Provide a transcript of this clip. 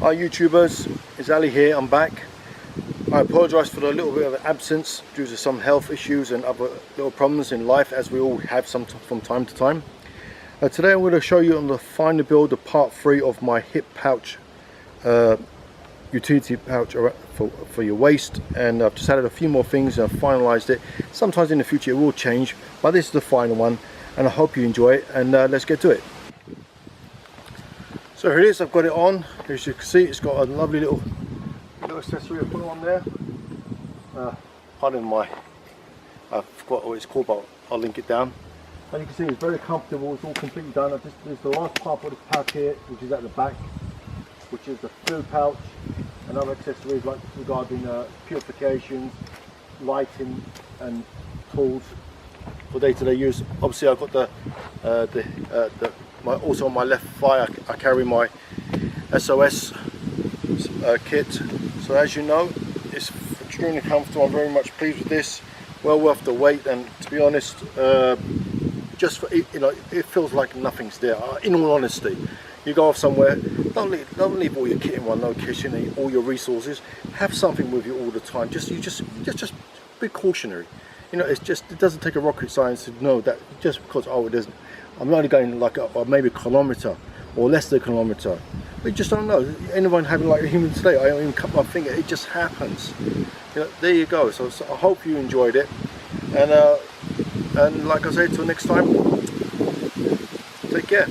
Hi YouTubers, it's Ali here, I'm back. I apologise for the little bit of absence due to some health issues and other little problems in life, as we all have some from time to time. Today I'm going to show you on the final build of part 3 of my hip pouch, utility pouch for your waist, and I've just added a few more things and I've finalised it. Sometimes in the future it will change, but this is the final one and I hope you enjoy it, and let's get to it. So here it is, I've got it on. As you can see, it's got a lovely little accessory I put on there. Pardon my, I forgot what it's called, but I'll link it down. And you can see it's very comfortable, it's all completely done. There's the last part for this pouch here, which is at the back, which is the fluid pouch and other accessories like regarding purifications, lighting and tools for day-to-day use. Obviously I've got also on my left thigh I carry my SOS kit. So as you know, it's extremely comfortable. I'm very much pleased with this. Well worth the wait, and to be honest, just for it feels like nothing's there. In all honesty, you go off somewhere, don't leave all your kit in one location, all your resources. Have something with you all the time. Just be cautionary. It doesn't take a rocket science to know that just because I'm only going like maybe a kilometre or less than a kilometre. We just don't know. Anyone having like a human today, I don't even cut my finger. It just happens. There you go. So I hope you enjoyed it, and like I said, till next time, take care.